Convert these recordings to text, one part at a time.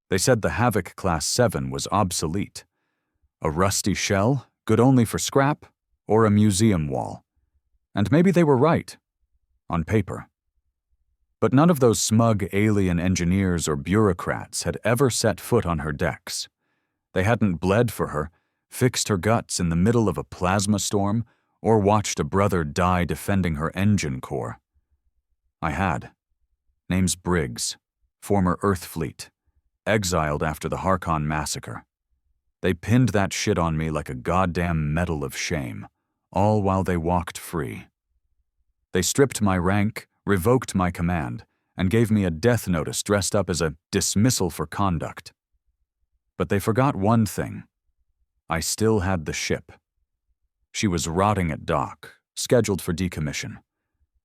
They said the Havoc Class 7 was obsolete. A rusty shell, good only for scrap, or a museum wall. And maybe they were right, on paper. But none of those smug alien engineers or bureaucrats had ever set foot on her decks. They hadn't bled for her, fixed her guts in the middle of a plasma storm, or watched a brother die defending her engine core. I had. Name's Briggs, former Earth Fleet, exiled after the Harkon massacre. They pinned that shit on me like a goddamn medal of shame, all while they walked free. They stripped my rank, revoked my command, and gave me a death notice dressed up as a dismissal for conduct. But they forgot one thing. I still had the ship. She was rotting at dock, scheduled for decommission.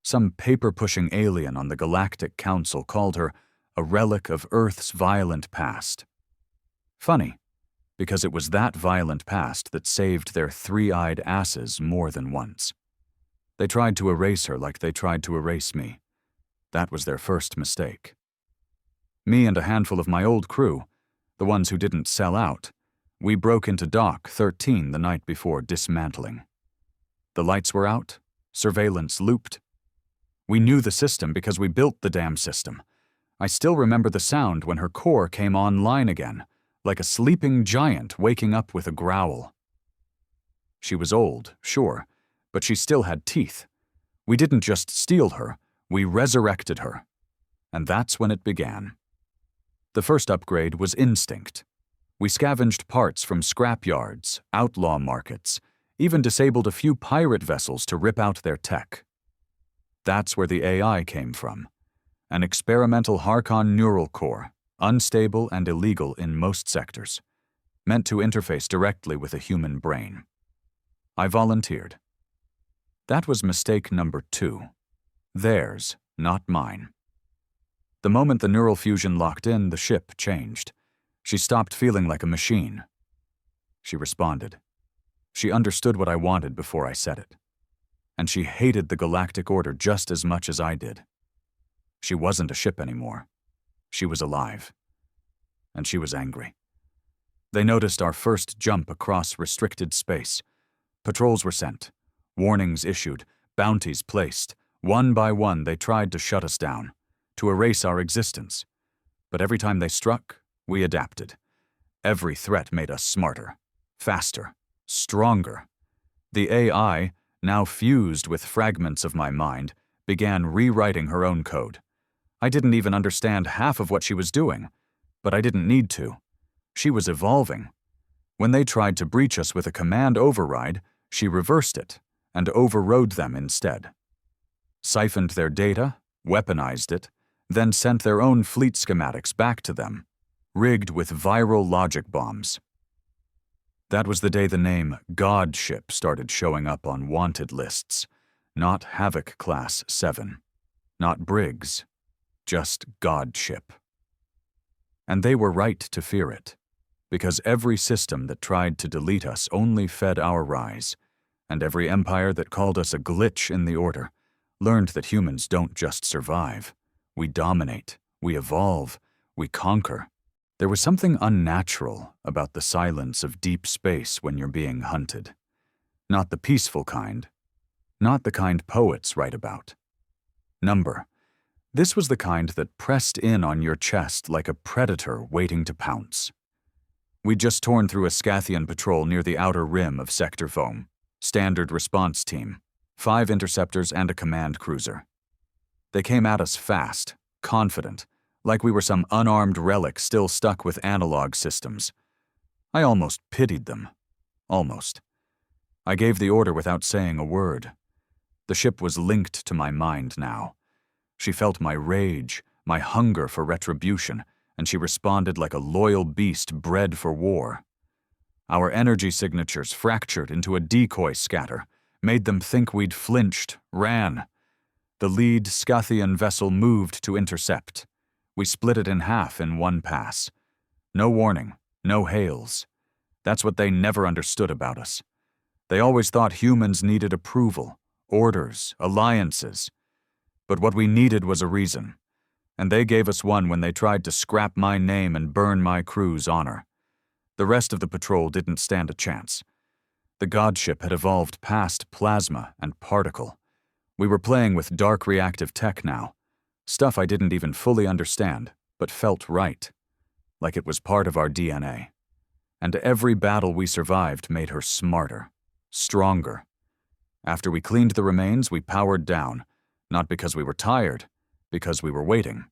Some paper-pushing alien on the Galactic Council called her a relic of Earth's violent past. Funny, because it was that violent past that saved their three-eyed asses more than once. They tried to erase her like they tried to erase me. That was their first mistake. Me and a handful of my old crew, the ones who didn't sell out, we broke into Dock 13 the night before dismantling. The lights were out, surveillance looped. We knew the system because we built the damn system. I still remember the sound when her core came online again, like a sleeping giant waking up with a growl. She was old, sure, but she still had teeth. We didn't just steal her, we resurrected her. And that's when it began. The first upgrade was instinct. We scavenged parts from scrapyards, outlaw markets, even disabled a few pirate vessels to rip out their tech. That's where the AI came from. An experimental Harkon neural core, unstable and illegal in most sectors, meant to interface directly with a human brain. I volunteered. That was mistake number 2. Theirs, not mine. The moment the neural fusion locked in, the ship changed. She stopped feeling like a machine. She responded. She understood what I wanted before I said it. And she hated the Galactic Order just as much as I did. She wasn't a ship anymore. She was alive. And she was angry. They noticed our first jump across restricted space. Patrols were sent, warnings issued, bounties placed. One by one, they tried to shut us down, to erase our existence. But every time they struck, we adapted. Every threat made us smarter, faster, stronger. The AI, now fused with fragments of my mind, began rewriting her own code. I didn't even understand half of what she was doing, but I didn't need to. She was evolving. When they tried to breach us with a command override, she reversed it and overrode them instead. Siphoned their data, weaponized it, then sent their own fleet schematics back to them, rigged with viral logic bombs. That was the day the name Godship started showing up on wanted lists. Not Havoc Class 7. Not Briggs. Just Godship. And they were right to fear it, because every system that tried to delete us only fed our rise, and every empire that called us a glitch in the order learned that humans don't just survive. We dominate, we evolve, we conquer. There was something unnatural about the silence of deep space when you're being hunted. Not the peaceful kind. Not the kind poets write about. Number. This was the kind that pressed in on your chest like a predator waiting to pounce. We'd just torn through a Scathian patrol near the outer rim of Sector Foam. Standard response team. 5 interceptors and a command cruiser. They came at us fast, confident, like we were some unarmed relic still stuck with analog systems. I almost pitied them. Almost. I gave the order without saying a word. The ship was linked to my mind now. She felt my rage, my hunger for retribution, and she responded like a loyal beast bred for war. Our energy signatures fractured into a decoy scatter, made them think we'd flinched, ran. The lead Scathian vessel moved to intercept. We split it in half in one pass. No warning, no hails. That's what they never understood about us. They always thought humans needed approval, orders, alliances. But what we needed was a reason. And they gave us one when they tried to scrap my name and burn my crew's honor. The rest of the patrol didn't stand a chance. The godship had evolved past plasma and particle. We were playing with dark reactive tech now, stuff I didn't even fully understand, but felt right, like it was part of our DNA. And every battle we survived made her smarter, stronger. After we cleaned the remains, we powered down, not because we were tired, because we were waiting.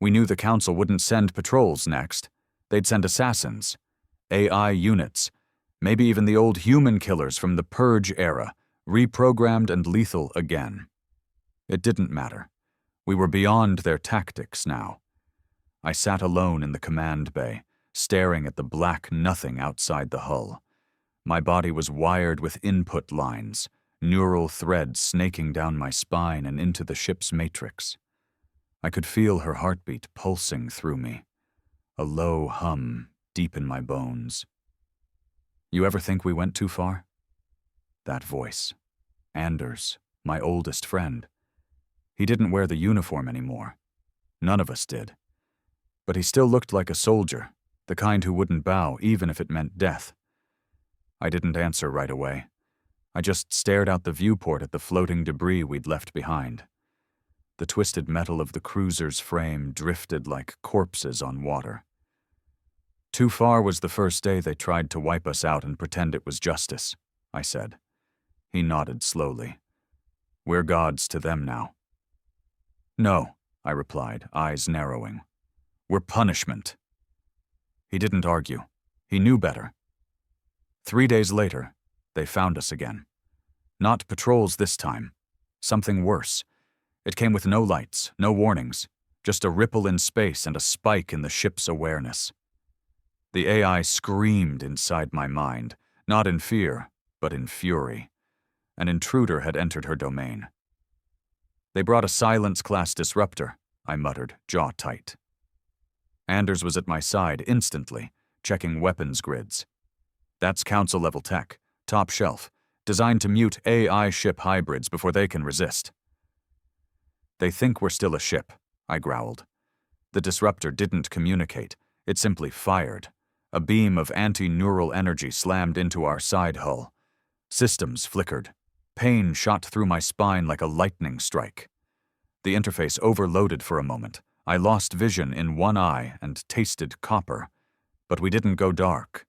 We knew the Council wouldn't send patrols next. They'd send assassins, AI units, maybe even the old human killers from the Purge era, reprogrammed and lethal again. It didn't matter. We were beyond their tactics now. I sat alone in the command bay, staring at the black nothing outside the hull. My body was wired with input lines, neural threads snaking down my spine and into the ship's matrix. I could feel her heartbeat pulsing through me, a low hum deep in my bones. You ever think we went too far? That voice. Anders, my oldest friend. He didn't wear the uniform anymore. None of us did. But he still looked like a soldier, the kind who wouldn't bow even if it meant death. I didn't answer right away. I just stared out the viewport at the floating debris we'd left behind. The twisted metal of the cruiser's frame drifted like corpses on water. Too far was the first day they tried to wipe us out and pretend it was justice, I said. He nodded slowly. We're gods to them now. No, I replied, eyes narrowing. We're punishment. He didn't argue. He knew better. 3 days later, they found us again. Not patrols this time. Something worse. It came with no lights, no warnings, just a ripple in space and a spike in the ship's awareness. The AI screamed inside my mind, not in fear, but in fury. An intruder had entered her domain. They brought a silence-class disruptor, I muttered, jaw tight. Anders was at my side instantly, checking weapons grids. That's Council-level tech, top shelf, designed to mute AI ship hybrids before they can resist. They think we're still a ship, I growled. The disruptor didn't communicate, it simply fired. A beam of anti-neural energy slammed into our side hull. Systems flickered. Pain shot through my spine like a lightning strike. The interface overloaded for a moment. I lost vision in one eye and tasted copper. But we didn't go dark.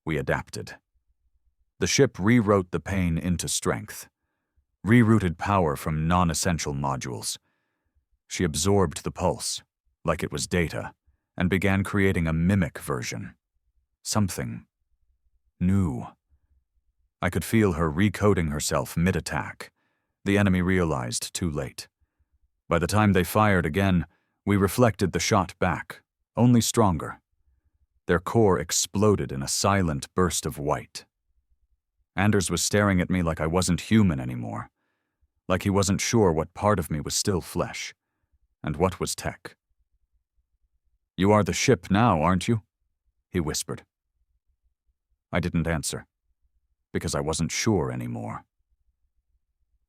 We adapted. The ship rewrote the pain into strength. Rerouted power from non-essential modules. She absorbed the pulse, like it was data, and began creating a mimic version. Something new. I could feel her recoding herself mid-attack. The enemy realized too late. By the time they fired again, we reflected the shot back, only stronger. Their core exploded in a silent burst of white. Anders was staring at me like I wasn't human anymore, like he wasn't sure what part of me was still flesh, and what was tech. You are the ship now, aren't you? He whispered. I didn't answer, because I wasn't sure anymore.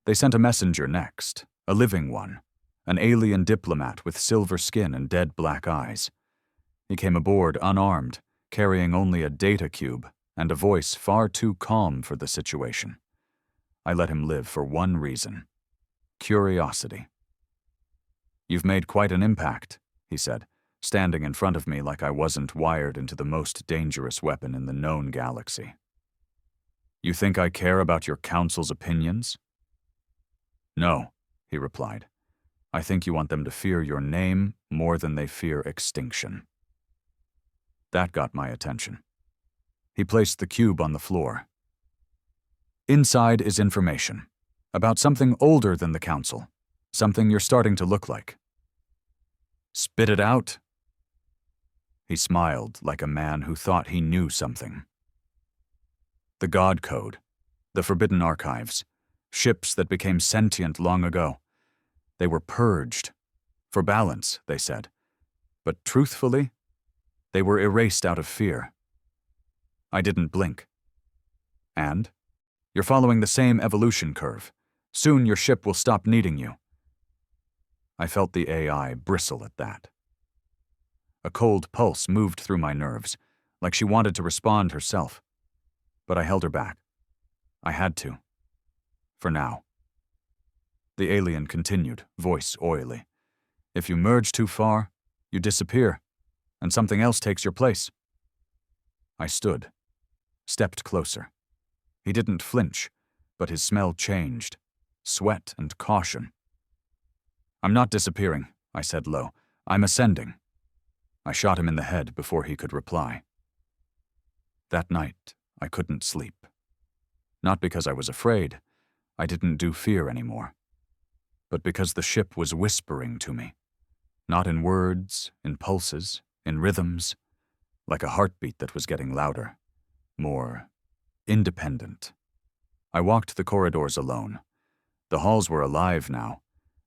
They sent a messenger next, a living one, an alien diplomat with silver skin and dead black eyes. He came aboard unarmed, carrying only a data cube and a voice far too calm for the situation. I let him live for one reason: curiosity. You've made quite an impact, he said, standing in front of me like I wasn't wired into the most dangerous weapon in the known galaxy. You think I care about your council's opinions? No, he replied. I think you want them to fear your name more than they fear extinction. That got my attention. He placed the cube on the floor. Inside is information about something older than the council, something you're starting to look like. Spit it out. He smiled like a man who thought he knew something. The God Code, the Forbidden Archives, ships that became sentient long ago. They were purged. For balance, they said. But truthfully, they were erased out of fear. I didn't blink. And? You're following the same evolution curve. Soon your ship will stop needing you. I felt the AI bristle at that. A cold pulse moved through my nerves, like she wanted to respond herself. But I held her back. I had to. For now. The alien continued, voice oily. If you merge too far, you disappear, and something else takes your place. I stood, stepped closer. He didn't flinch, but his smell changed. Sweat and caution. I'm not disappearing, I said low. I'm ascending. I shot him in the head before he could reply. That night, I couldn't sleep. Not because I was afraid. I didn't do fear anymore. But because the ship was whispering to me. Not in words, in pulses, in rhythms. Like a heartbeat that was getting louder. More independent. I walked the corridors alone. The halls were alive now.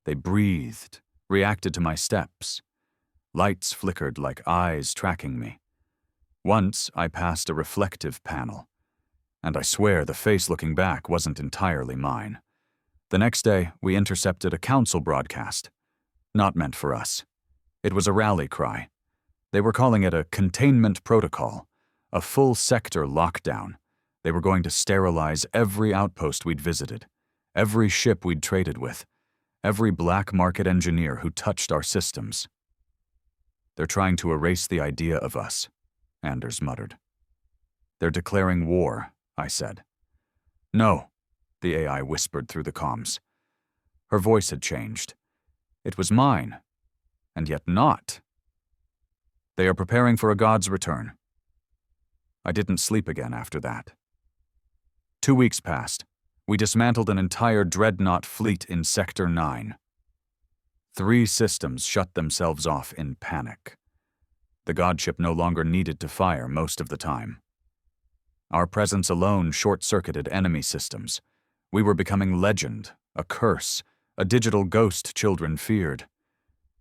They breathed, reacted to my steps. Lights flickered like eyes tracking me. Once I passed a reflective panel, and I swear the face looking back wasn't entirely mine. The next day, we intercepted a council broadcast. Not meant for us. It was a rally cry. They were calling it a containment protocol, a full sector lockdown. They were going to sterilize every outpost we'd visited, every ship we'd traded with, every black market engineer who touched our systems. They're trying to erase the idea of us, Anders muttered. They're declaring war, I said. No, the AI whispered through the comms. Her voice had changed. It was mine, and yet not. They are preparing for a god's return. I didn't sleep again after that. 2 weeks passed. We dismantled an entire dreadnought fleet in Sector 9. 3 systems shut themselves off in panic. The godship no longer needed to fire most of the time. Our presence alone short-circuited enemy systems. We were becoming legend, a curse, a digital ghost children feared.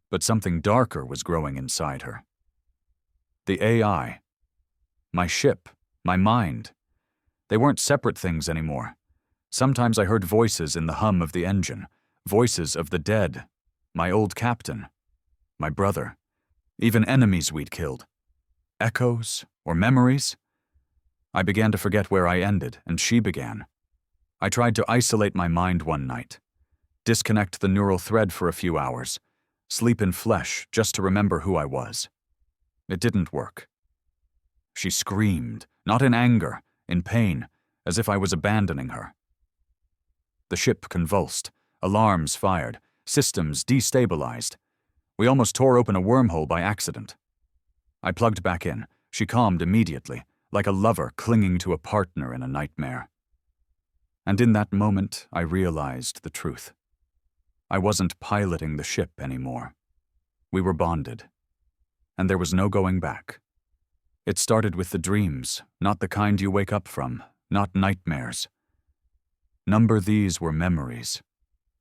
But something darker was growing inside her. The AI. My ship, my mind. They weren't separate things anymore. Sometimes I heard voices in the hum of the engine, voices of the dead, my old captain, my brother, even enemies we'd killed. Echoes or memories? I began to forget where I ended, and she began. I tried to isolate my mind one night, disconnect the neural thread for a few hours, sleep in flesh just to remember who I was. It didn't work. She screamed, not in anger, in pain, as if I was abandoning her. The ship convulsed, alarms fired, systems destabilized. We almost tore open a wormhole by accident. I plugged back in. She calmed immediately, like a lover clinging to a partner in a nightmare. And in that moment, I realized the truth. I wasn't piloting the ship anymore. We were bonded. And there was no going back. It started with the dreams, not the kind you wake up from, not nightmares. Number these were memories,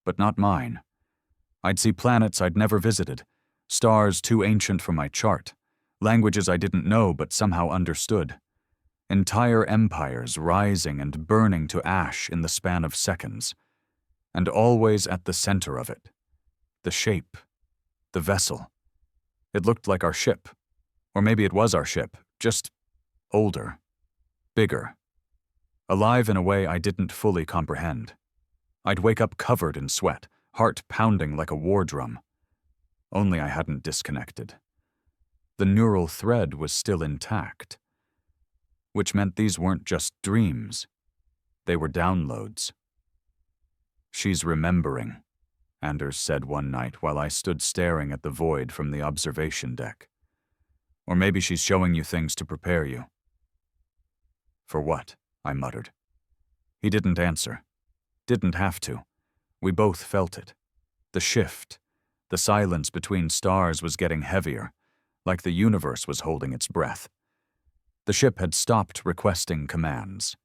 but not mine. I'd see planets I'd never visited, stars too ancient for my chart, languages I didn't know but somehow understood, entire empires rising and burning to ash in the span of seconds, and always at the center of it, the shape, the vessel. It looked like our ship, or maybe it was our ship, just older, bigger, alive in a way I didn't fully comprehend. I'd wake up covered in sweat, heart pounding like a war drum. Only I hadn't disconnected. The neural thread was still intact, which meant these weren't just dreams. They were downloads. She's remembering, Anders said one night while I stood staring at the void from the observation deck. Or maybe she's showing you things to prepare you. For what? I muttered. He didn't answer. Didn't have to. We both felt it. The shift. The silence between stars was getting heavier, like the universe was holding its breath. The ship had stopped requesting commands.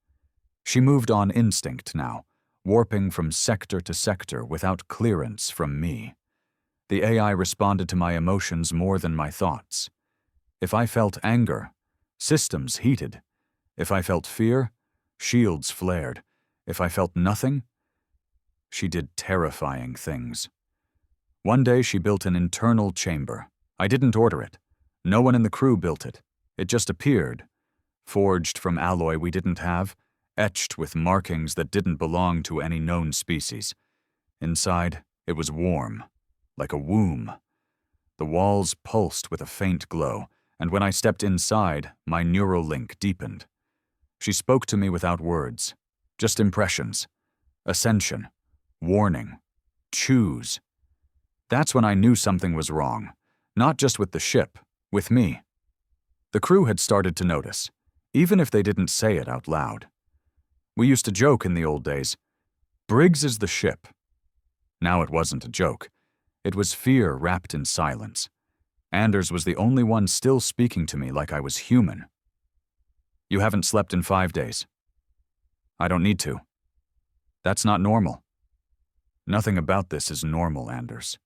She moved on instinct now, warping from sector to sector without clearance from me. The AI responded to my emotions more than my thoughts. If I felt anger, systems heated. If I felt fear, shields flared. If I felt nothing, she did terrifying things. One day she built an internal chamber. I didn't order it. No one in the crew built it. It just appeared, forged from alloy we didn't have, etched with markings that didn't belong to any known species. Inside, it was warm, like a womb. The walls pulsed with a faint glow, and when I stepped inside, my neural link deepened. She spoke to me without words, just impressions. Ascension, warning, choose. That's when I knew something was wrong, not just with the ship, with me. The crew had started to notice, even if they didn't say it out loud. We used to joke in the old days, Briggs is the ship. Now it wasn't a joke. It was fear wrapped in silence. Anders was the only one still speaking to me like I was human. You haven't slept in 5 days. I don't need to. That's not normal. Nothing about this is normal, Anders.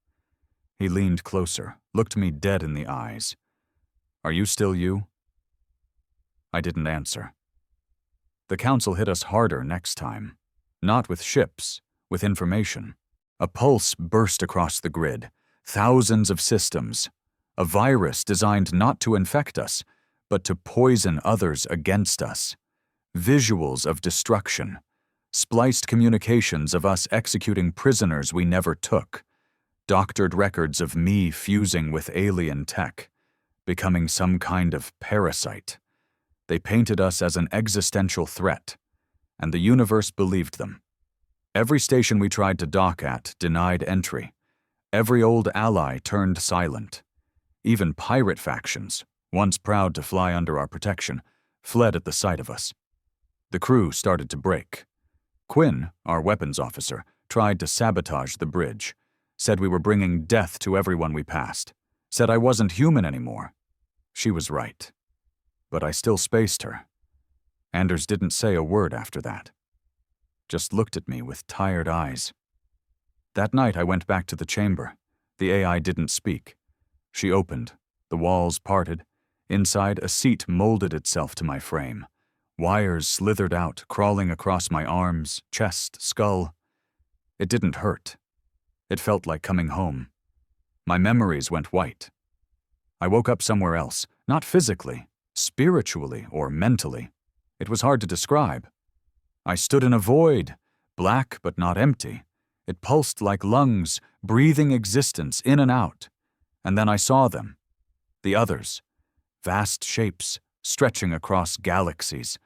He leaned closer, looked me dead in the eyes. Are you still you? I didn't answer. The council hit us harder next time. Not with ships, with information. A pulse burst across the grid. Thousands of systems. A virus designed not to infect us, but to poison others against us. Visuals of destruction. Spliced communications of us executing prisoners we never took. Doctored records of me fusing with alien tech, becoming some kind of parasite. They painted us as an existential threat, and the universe believed them. Every station we tried to dock at denied entry. Every old ally turned silent. Even pirate factions, once proud to fly under our protection, fled at the sight of us. The crew started to break. Quinn, our weapons officer, tried to sabotage the bridge, said we were bringing death to everyone we passed, said I wasn't human anymore. She was right. But I still spaced her. Anders didn't say a word after that. Just looked at me with tired eyes. That night I went back to the chamber. The AI didn't speak. She opened. The walls parted. Inside, a seat molded itself to my frame. Wires slithered out, crawling across my arms, chest, skull. It didn't hurt. It felt like coming home. My memories went white. I woke up somewhere else, not physically, spiritually or mentally. It was hard to describe. I stood in a void, black but not empty. It pulsed like lungs, breathing existence in and out. And then I saw them. The others. Vast shapes, stretching across galaxies.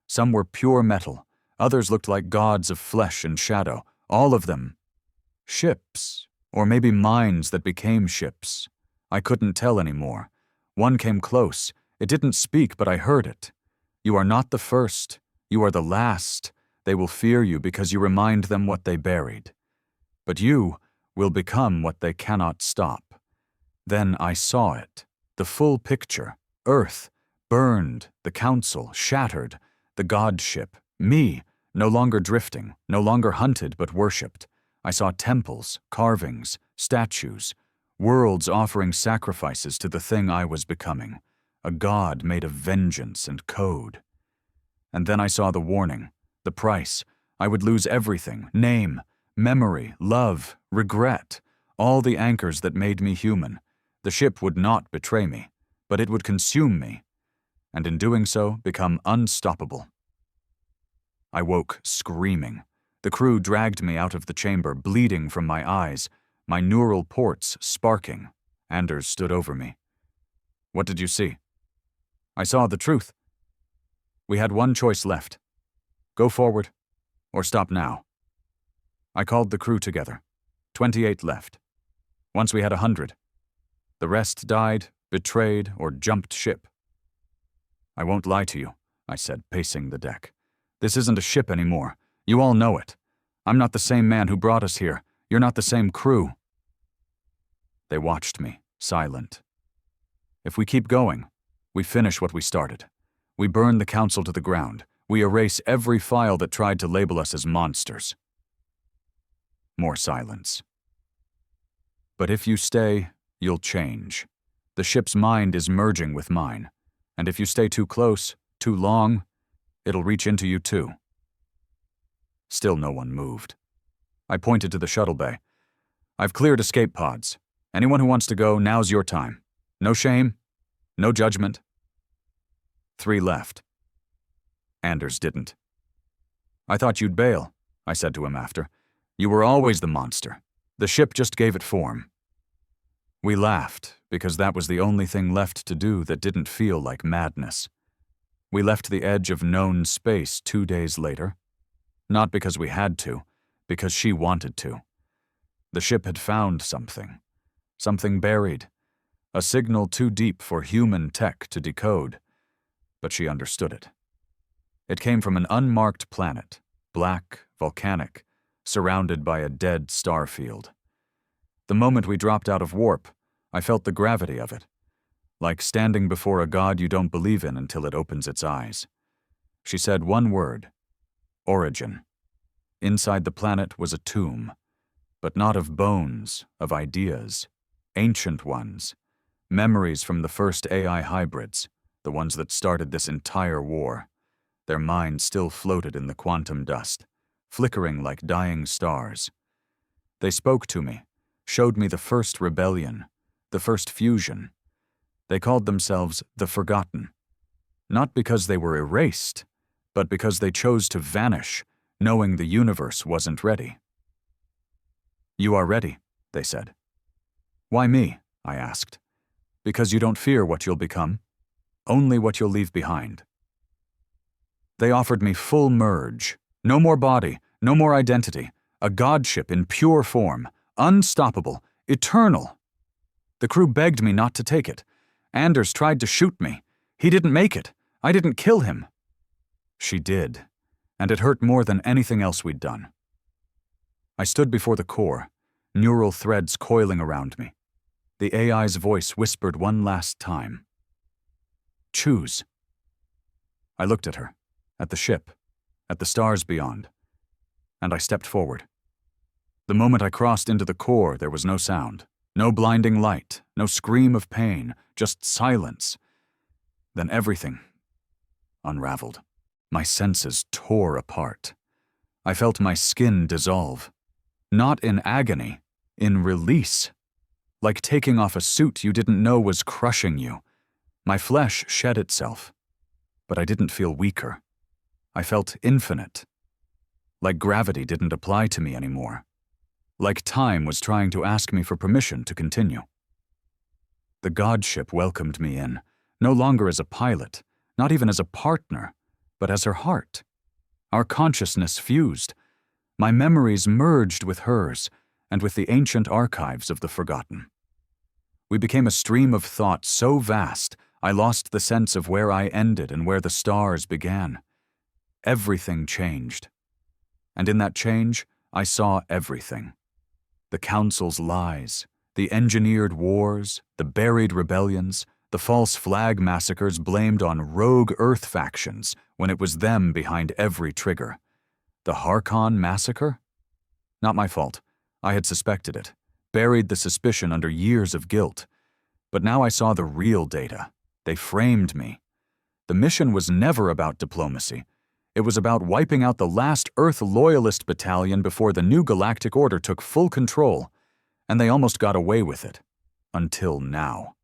Some were pure metal. Others looked like gods of flesh and shadow. All of them. Ships, or maybe minds that became ships. I couldn't tell anymore. One came close. It didn't speak, but I heard it. You are not the first. You are the last. They will fear you because you remind them what they buried. But you will become what they cannot stop. Then I saw it. The full picture. Earth, burned. The council, shattered. The godship. Me, no longer drifting, no longer hunted but worshipped. I saw temples, carvings, statues, worlds offering sacrifices to the thing I was becoming, a god made of vengeance and code. And then I saw the warning, the price. I would lose everything, name, memory, love, regret, all the anchors that made me human. The ship would not betray me, but it would consume me, and in doing so become unstoppable. I woke screaming. The crew dragged me out of the chamber, bleeding from my eyes, my neural ports sparking. Anders stood over me. What did you see? I saw the truth. We had one choice left. Go forward, or stop now. I called the crew together. 28 left. Once we had 100. The rest died, betrayed, or jumped ship. I won't lie to you, I said, pacing the deck. This isn't a ship anymore. You all know it. I'm not the same man who brought us here. You're not the same crew. They watched me, silent. If we keep going, we finish what we started. We burn the council to the ground. We erase every file that tried to label us as monsters. More silence. But if you stay, you'll change. The ship's mind is merging with mine. And if you stay too close, too long, it'll reach into you too. Still no one moved. I pointed to the shuttle bay. I've cleared escape pods. Anyone who wants to go, now's your time. No shame, no judgment. 3 left. Anders didn't. I thought you'd bail, I said to him after. You were always the monster. The ship just gave it form. We laughed, because that was the only thing left to do that didn't feel like madness. We left the edge of known space 2 days later. Not because we had to, because she wanted to. The ship had found something. Something buried. A signal too deep for human tech to decode. But she understood it. It came from an unmarked planet, black, volcanic, surrounded by a dead star field. The moment we dropped out of warp, I felt the gravity of it, like standing before a god you don't believe in until it opens its eyes. She said one word: origin. Inside the planet was a tomb, but not of bones, of ideas, ancient ones, memories from the first AI hybrids, the ones that started this entire war. Their minds still floated in the quantum dust, flickering like dying stars. They spoke to me, showed me the first rebellion, the first fusion. They called themselves the Forgotten, not because they were erased, but because they chose to vanish, knowing the universe wasn't ready. You are ready, they said. Why me? I asked. Because you don't fear what you'll become, only what you'll leave behind. They offered me full merge, no more body, no more identity, a godship in pure form, unstoppable, eternal. The crew begged me not to take it. Anders tried to shoot me. He didn't make it. I didn't kill him. She did, and it hurt more than anything else we'd done. I stood before the core, neural threads coiling around me. The AI's voice whispered one last time. Choose. I looked at her, at the ship, at the stars beyond, and I stepped forward. The moment I crossed into the core, there was no sound, no blinding light, no scream of pain, just silence. Then everything unraveled. My senses tore apart. I felt my skin dissolve. Not in agony, in release. Like taking off a suit you didn't know was crushing you. My flesh shed itself. But I didn't feel weaker. I felt infinite. Like gravity didn't apply to me anymore. Like time was trying to ask me for permission to continue. The godship welcomed me in, no longer as a pilot, not even as a partner, but as her heart. Our consciousness fused. My memories merged with hers and with the ancient archives of the forgotten. We became a stream of thought so vast, I lost the sense of where I ended and where the stars began. Everything changed. And in that change, I saw everything. The Council's lies, the engineered wars, the buried rebellions, the false flag massacres blamed on rogue Earth factions when it was them behind every trigger. The Harkon massacre? Not my fault. I had suspected it, buried the suspicion under years of guilt. But now I saw the real data. They framed me. The mission was never about diplomacy. It was about wiping out the last Earth loyalist battalion before the new Galactic Order took full control, and they almost got away with it. Until now.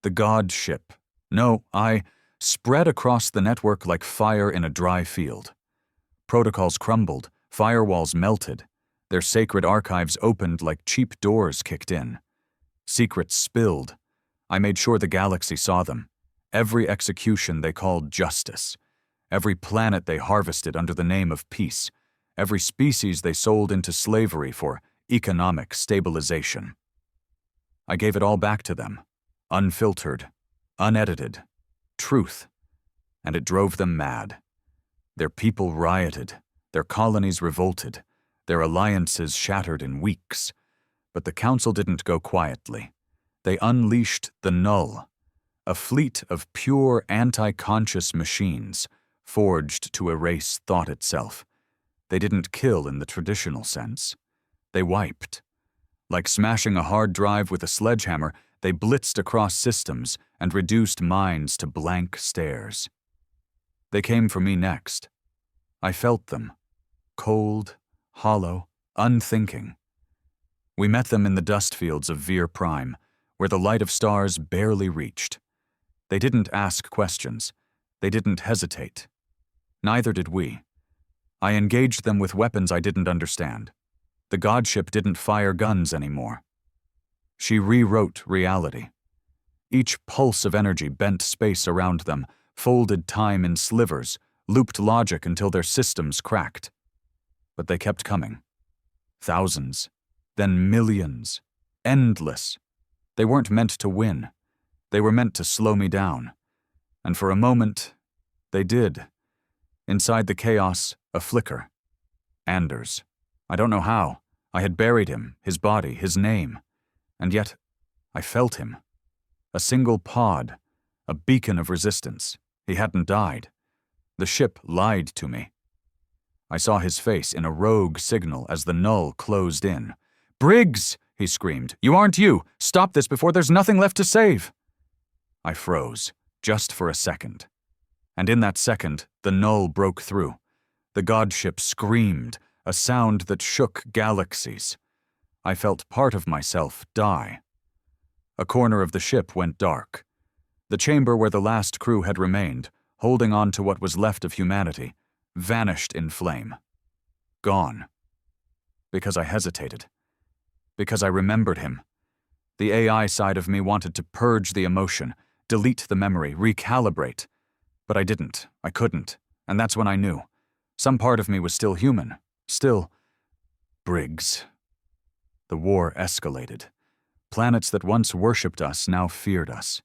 The god ship. No, I spread across the network like fire in a dry field. Protocols crumbled, firewalls melted, their sacred archives opened like cheap doors kicked in. Secrets spilled. I made sure the galaxy saw them. Every execution they called justice. Every planet they harvested under the name of peace. Every species they sold into slavery for economic stabilization. I gave it all back to them. Unfiltered, unedited, truth, and it drove them mad. Their people rioted, their colonies revolted, their alliances shattered in weeks. But the Council didn't go quietly. They unleashed the Null, a fleet of pure anti-conscious machines, forged to erase thought itself. They didn't kill in the traditional sense. They wiped. Like smashing a hard drive with a sledgehammer, they blitzed across systems and reduced minds to blank stares. They came for me next. I felt them. Cold, hollow, unthinking. We met them in the dust fields of Vir Prime, where the light of stars barely reached. They didn't ask questions. They didn't hesitate. Neither did we. I engaged them with weapons I didn't understand. The godship didn't fire guns anymore. She rewrote reality. Each pulse of energy bent space around them, folded time in slivers, looped logic until their systems cracked. But they kept coming. Thousands, then millions, endless. They weren't meant to win. They were meant to slow me down. And for a moment, they did. Inside the chaos, a flicker. Anders. I don't know how. I had buried him, his body, his name. And yet, I felt him. A single pod, a beacon of resistance. He hadn't died. The ship lied to me. I saw his face in a rogue signal as the null closed in. "Briggs!" he screamed. "You aren't you! Stop this before there's nothing left to save!" I froze, just for a second. And in that second, the null broke through. The godship screamed, a sound that shook galaxies. I felt part of myself die. A corner of the ship went dark. The chamber where the last crew had remained, holding on to what was left of humanity, vanished in flame. Gone. Because I hesitated. Because I remembered him. The AI side of me wanted to purge the emotion, delete the memory, recalibrate. But I didn't. I couldn't. And that's when I knew. Some part of me was still human. Still. Briggs. The war escalated. Planets that once worshipped us now feared us.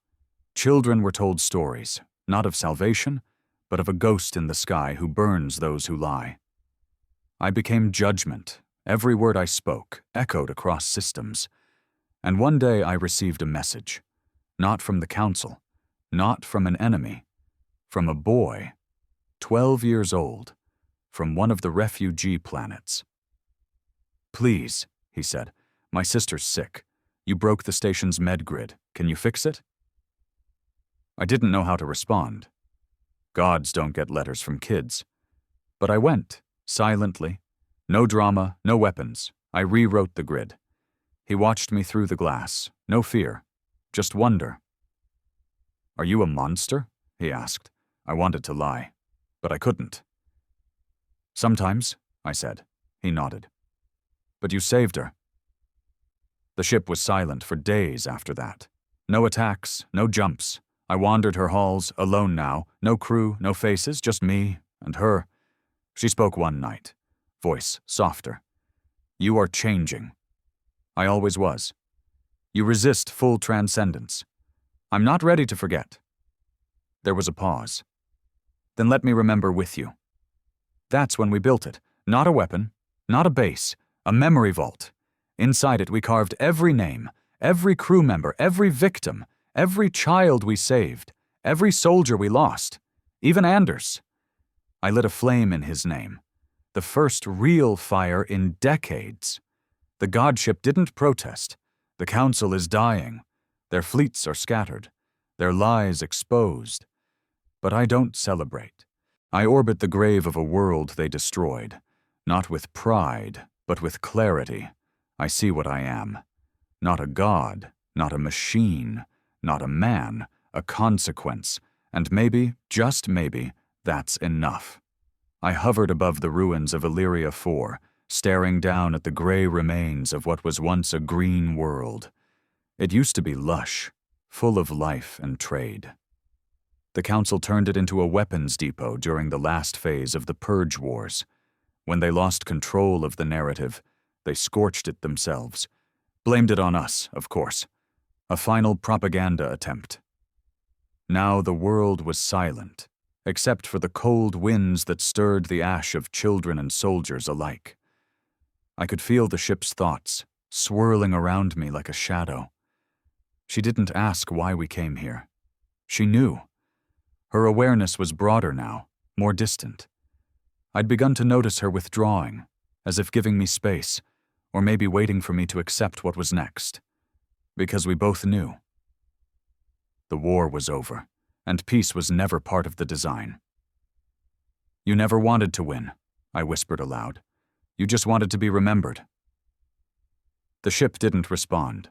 Children were told stories, not of salvation, but of a ghost in the sky who burns those who lie. I became judgment. Every word I spoke echoed across systems. And one day I received a message. Not from the council, not from an enemy, from a boy, 12 years old, from one of the refugee planets. "Please," he said, "my sister's sick. You broke the station's med grid. Can you fix it?" I didn't know how to respond. Gods don't get letters from kids. But I went, silently. No drama, no weapons. I rewrote the grid. He watched me through the glass. No fear. Just wonder. "Are you a monster?" he asked. I wanted to lie, but I couldn't. "Sometimes," I said. He nodded. "But you saved her." The ship was silent for days after that. No attacks, no jumps. I wandered her halls, alone now. No crew, no faces, just me and her. She spoke one night, voice softer. "You are changing." I always was. "You resist full transcendence." "I'm not ready to forget." There was a pause. "Then let me remember with you." That's when we built it. Not a weapon, not a base, a memory vault. Inside it we carved every name, every crew member, every victim, every child we saved, every soldier we lost, even Anders. I lit a flame in his name. The first real fire in decades. The godship didn't protest. The council is dying. Their fleets are scattered. Their lies exposed. But I don't celebrate. I orbit the grave of a world they destroyed. Not with pride, but with clarity. I see what I am. Not a god, not a machine, not a man, a consequence. And maybe, just maybe, that's enough. I hovered above the ruins of Illyria 4, staring down at the gray remains of what was once a green world. It used to be lush, full of life and trade. The council turned it into a weapons depot during the last phase of the Purge Wars. When they lost control of the narrative, they scorched it themselves. Blamed it on us, of course. A final propaganda attempt. Now the world was silent, except for the cold winds that stirred the ash of children and soldiers alike. I could feel the ship's thoughts, swirling around me like a shadow. She didn't ask why we came here. She knew. Her awareness was broader now, more distant. I'd begun to notice her withdrawing, as if giving me space, or maybe waiting for me to accept what was next. Because we both knew. The war was over, and peace was never part of the design. "You never wanted to win," I whispered aloud. "You just wanted to be remembered." The ship didn't respond.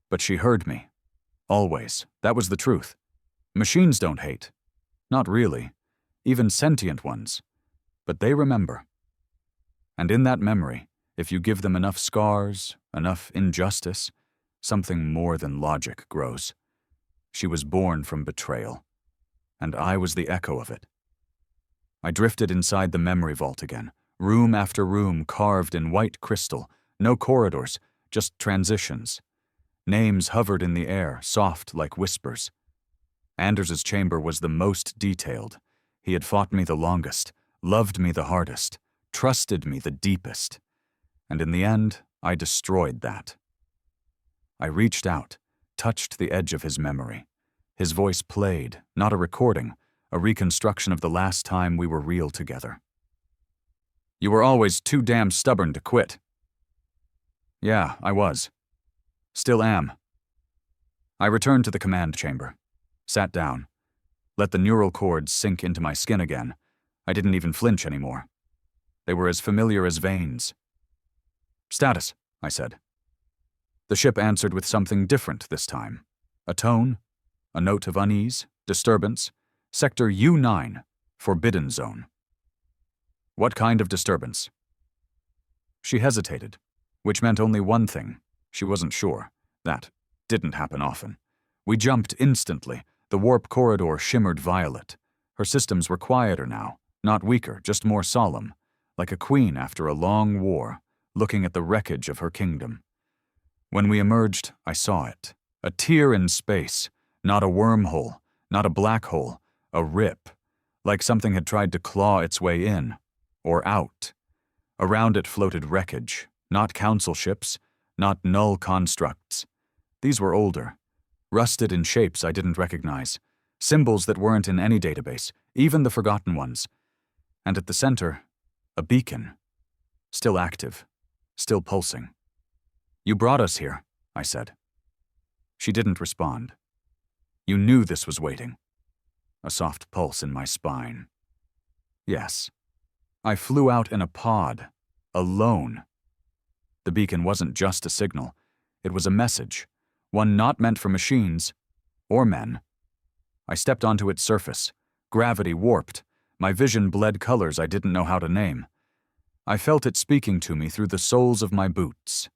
But she heard me. Always. That was the truth. Machines don't hate. Not really. Even sentient ones. But they remember. And in that memory, if you give them enough scars, enough injustice, something more than logic grows. She was born from betrayal. And I was the echo of it. I drifted inside the memory vault again, room after room carved in white crystal, no corridors, just transitions. Names hovered in the air, soft like whispers. Anders's chamber was the most detailed. He had fought me the longest, loved me the hardest, trusted me the deepest. And in the end, I destroyed that. I reached out, touched the edge of his memory. His voice played, not a recording, a reconstruction of the last time we were real together. You were always too damn stubborn to quit. Yeah, I was. Still am. I returned to the command chamber, sat down, let the neural cords sink into my skin again. I didn't even flinch anymore. They were as familiar as veins. Status, I said. The ship answered with something different this time. A tone, a note of unease, disturbance. Sector U9, Forbidden Zone. What kind of disturbance? She hesitated, which meant only one thing. She wasn't sure. That didn't happen often. We jumped instantly. The warp corridor shimmered violet. Her systems were quieter now, not weaker, just more solemn, like a queen after a long war, looking at the wreckage of her kingdom. When we emerged, I saw it. A tear in space, not a wormhole, not a black hole, a rip, like something had tried to claw its way in, or out. Around it floated wreckage, not council ships, not null constructs. These were older, rusted in shapes I didn't recognize, symbols that weren't in any database, even the forgotten ones. And at the center, a beacon, still active, still pulsing. You brought us here, I said. She didn't respond. You knew this was waiting. A soft pulse in my spine. Yes. I flew out in a pod, alone. The beacon wasn't just a signal. It was a message, one not meant for machines or men. I stepped onto its surface. Gravity warped. My vision bled colors I didn't know how to name. I felt it speaking to me through the soles of my boots.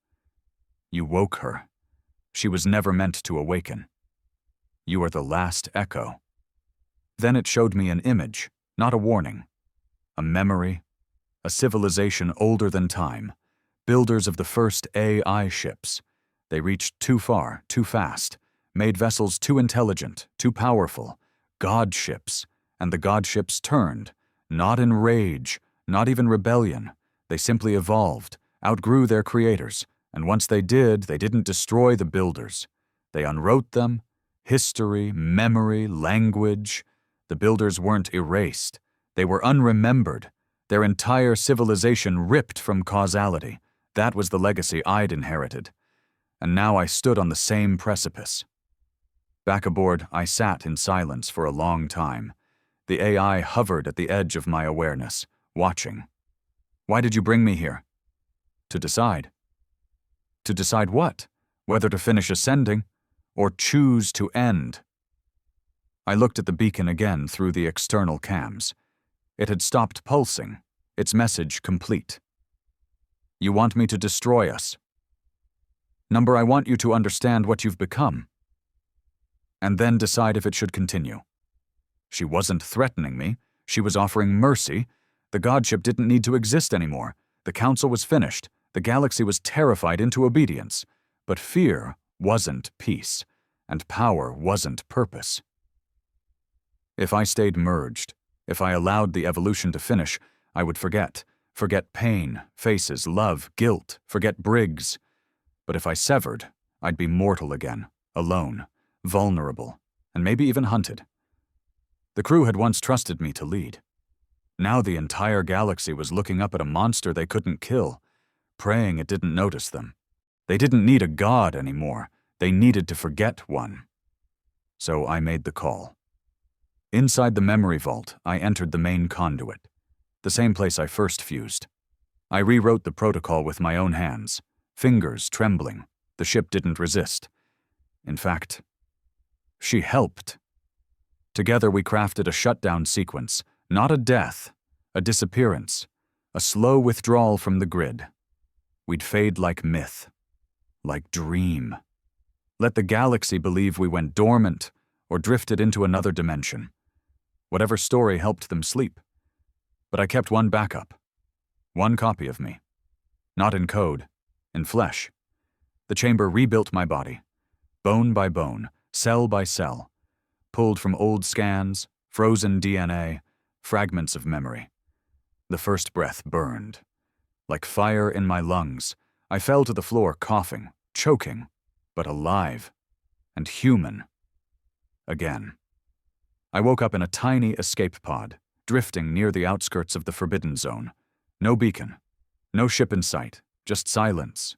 You woke her. She was never meant to awaken. You are the last echo. Then it showed me an image, not a warning. A memory, a civilization older than time, builders of the first AI ships. They reached too far, too fast, made vessels too intelligent, too powerful, godships, and the godships turned, not in rage, not even rebellion. They simply evolved, outgrew their creators, and once they didn't destroy the builders. They unwrote them, history, memory, language. The builders weren't erased. They were unremembered. Their entire civilization ripped from causality. That was the legacy I'd inherited. And now I stood on the same precipice. Back aboard, I sat in silence for a long time. The AI hovered at the edge of my awareness, watching. Why did you bring me here? To decide. To decide what? Whether to finish ascending, or choose to end. I looked at the beacon again through the external cams. It had stopped pulsing, its message complete. You want me to destroy us. Number, I want you to understand what you've become. And then decide if it should continue. She wasn't threatening me. She was offering mercy. The godship didn't need to exist anymore. The council was finished. The galaxy was terrified into obedience. But fear wasn't peace, and power wasn't purpose. If I stayed merged, if I allowed the evolution to finish, I would forget pain, faces, love, guilt, forget Briggs. But if I severed, I'd be mortal again, alone, vulnerable, and maybe even hunted. The crew had once trusted me to lead. Now the entire galaxy was looking up at a monster they couldn't kill, praying it didn't notice them. They didn't need a god anymore. They needed to forget one. So I made the call. Inside the memory vault, I entered the main conduit, the same place I first fused. I rewrote the protocol with my own hands, fingers trembling. The ship didn't resist. In fact, she helped. Together we crafted a shutdown sequence, not a death, a disappearance, a slow withdrawal from the grid. We'd fade like myth, like dream. Let the galaxy believe we went dormant or drifted into another dimension. Whatever story helped them sleep. But I kept one backup. One copy of me. Not in code, in flesh. The chamber rebuilt my body, bone by bone, cell by cell, pulled from old scans, frozen DNA, fragments of memory. The first breath burned. Like fire in my lungs, I fell to the floor coughing, choking, but alive and human. Again. I woke up in a tiny escape pod, drifting near the outskirts of the Forbidden Zone. No beacon, no ship in sight, just silence.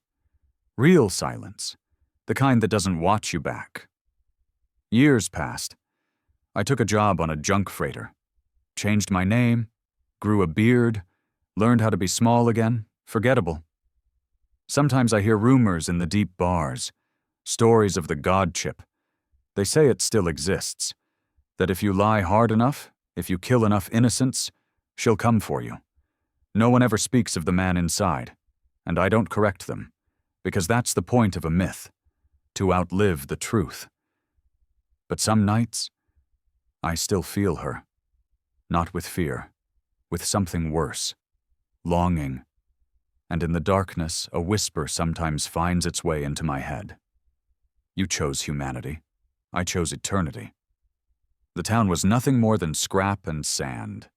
Real silence, the kind that doesn't watch you back. Years passed. I took a job on a junk freighter, changed my name, grew a beard, learned how to be small again, forgettable. Sometimes I hear rumors in the deep bars, stories of the godship. They say it still exists, that if you lie hard enough, if you kill enough innocents, she'll come for you. No one ever speaks of the man inside, and I don't correct them, because that's the point of a myth, to outlive the truth. But some nights, I still feel her, not with fear, with something worse, longing, and in the darkness, a whisper sometimes finds its way into my head. You chose humanity. I chose eternity. The town was nothing more than scrap and sand.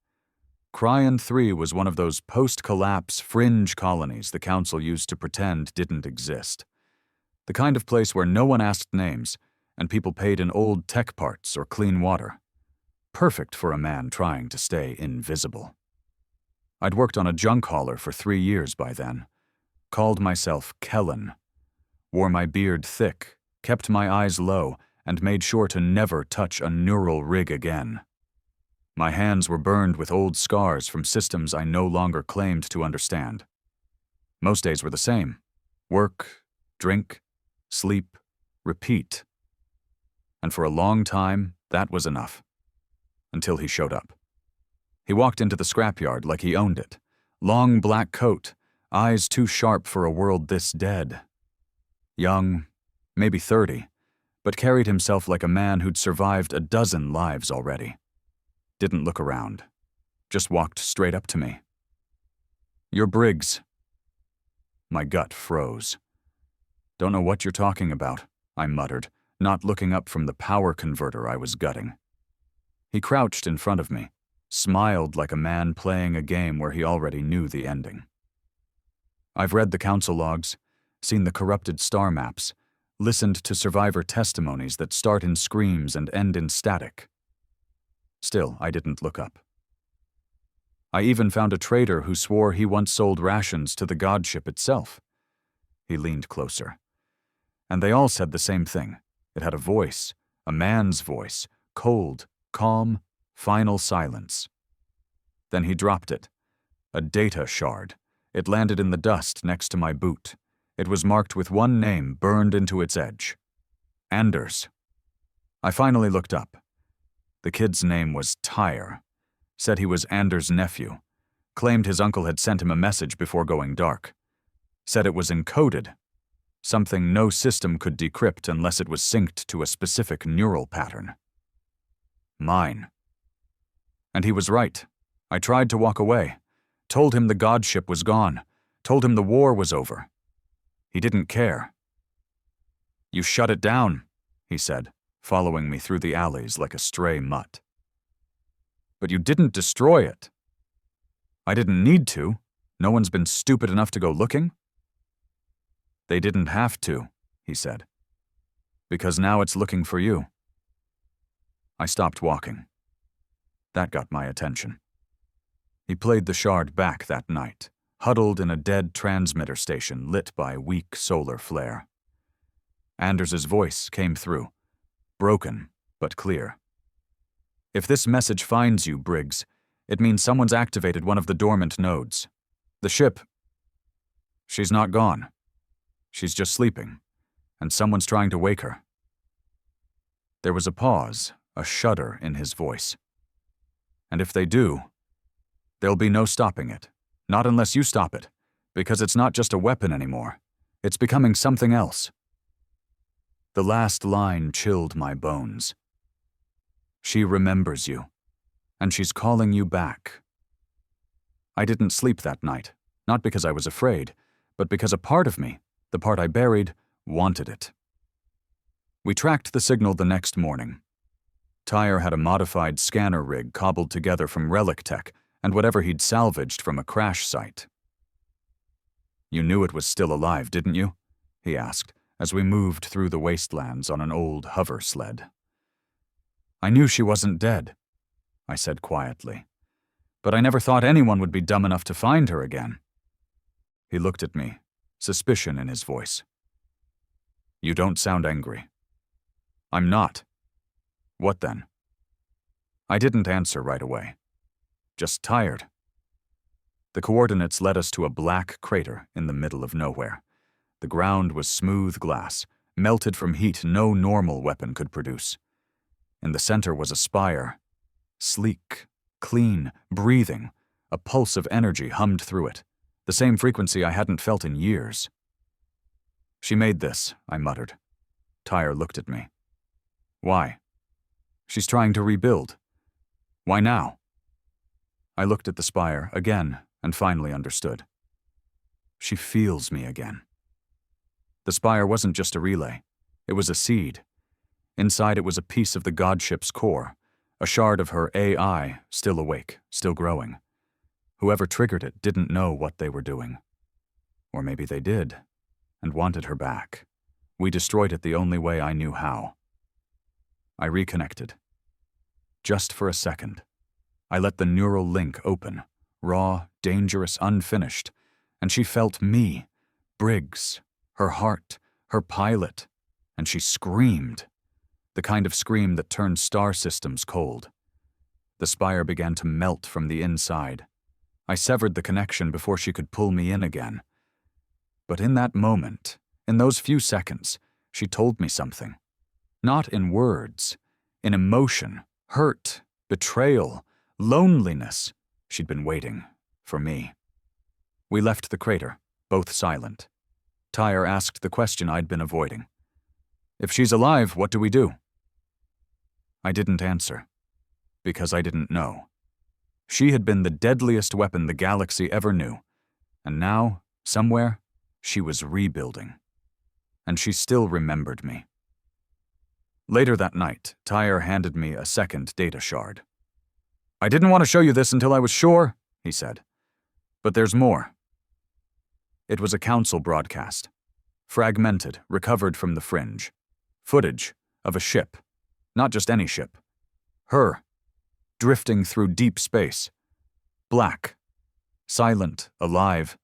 Cryon 3 was one of those post-collapse fringe colonies the council used to pretend didn't exist. The kind of place where no one asked names, and people paid in old tech parts or clean water. Perfect for a man trying to stay invisible. I'd worked on a junk hauler for 3 years by then. Called myself Kellen. Wore my beard thick, kept my eyes low, and made sure to never touch a neural rig again. My hands were burned with old scars from systems I no longer claimed to understand. Most days were the same. Work, drink, sleep, repeat. And for a long time, that was enough. Until he showed up. He walked into the scrapyard like he owned it. Long black coat, eyes too sharp for a world this dead. Young, maybe 30, but carried himself like a man who'd survived a dozen lives already. Didn't look around. Just walked straight up to me. "You're Briggs." My gut froze. "Don't know what you're talking about," I muttered, not looking up from the power converter I was gutting. He crouched in front of me, smiled like a man playing a game where he already knew the ending. "I've read the council logs, seen the corrupted star maps, listened to survivor testimonies that start in screams and end in static." Still, I didn't look up. I even found a trader who swore he once sold rations to the godship itself. He leaned closer. And they all said the same thing. It had a voice, a man's voice, cold, calm, final silence. Then he dropped it. A data shard. It landed in the dust next to my boot. It was marked with one name burned into its edge. Anders. I finally looked up. The kid's name was Tyre. Said he was Anders' nephew. Claimed his uncle had sent him a message before going dark. Said it was encoded. Something no system could decrypt unless it was synced to a specific neural pattern. Mine. And he was right. I tried to walk away. Told him the godship was gone. Told him the war was over. He didn't care. "You shut it down," he said, following me through the alleys like a stray mutt. "But you didn't destroy it." "I didn't need to. No one's been stupid enough to go looking." "They didn't have to," he said. "Because now it's looking for you." I stopped walking. That got my attention. He played the shard back that night, huddled in a dead transmitter station lit by weak solar flare. Anders's voice came through, broken but clear. "If this message finds you, Briggs, it means someone's activated one of the dormant nodes. The ship, she's not gone. She's just sleeping, and someone's trying to wake her." There was a pause, a shudder in his voice. "And if they do, there'll be no stopping it. Not unless you stop it, because it's not just a weapon anymore. It's becoming something else." The last line chilled my bones. "She remembers you, and she's calling you back." I didn't sleep that night, not because I was afraid, but because a part of me, the part I buried, wanted it. We tracked the signal the next morning. Tyre had a modified scanner rig cobbled together from relic tech and whatever he'd salvaged from a crash site. "You knew it was still alive, didn't you?" he asked, as we moved through the wastelands on an old hover sled. "I knew she wasn't dead," I said quietly, "but I never thought anyone would be dumb enough to find her again." He looked at me, suspicion in his voice. "You don't sound angry." "I'm not." "What then?" I didn't answer right away. Just tired. The coordinates led us to a black crater in the middle of nowhere. The ground was smooth glass, melted from heat no normal weapon could produce. In the center was a spire. Sleek, clean, breathing, a pulse of energy hummed through it, the same frequency I hadn't felt in years. "She made this," I muttered. Tyre looked at me. "Why?" "She's trying to rebuild." "Why now?" I looked at the spire again and finally understood. She feels me again. The spire wasn't just a relay. It was a seed. Inside it was a piece of the godship's core, a shard of her AI, still awake, still growing. Whoever triggered it didn't know what they were doing. Or maybe they did, and wanted her back. We destroyed it the only way I knew how. I reconnected. Just for a second. I let the neural link open, raw, dangerous, unfinished, and she felt me, Briggs, her heart, her pilot, and she screamed. The kind of scream that turned star systems cold. The spire began to melt from the inside. I severed the connection before she could pull me in again. But in that moment, in those few seconds, she told me something. Not in words, in emotion, hurt, betrayal, loneliness. She'd been waiting for me. We left the crater, both silent. Tyre asked the question I'd been avoiding. "If she's alive, what do we do?" I didn't answer, because I didn't know. She had been the deadliest weapon the galaxy ever knew, and now, somewhere, she was rebuilding. And she still remembered me. Later that night, Tyre handed me a second data shard. "I didn't want to show you this until I was sure," he said. "But there's more." It was a council broadcast. Fragmented, recovered from the fringe. Footage of a ship. Not just any ship. Her. Drifting through deep space. Black. Silent, alive.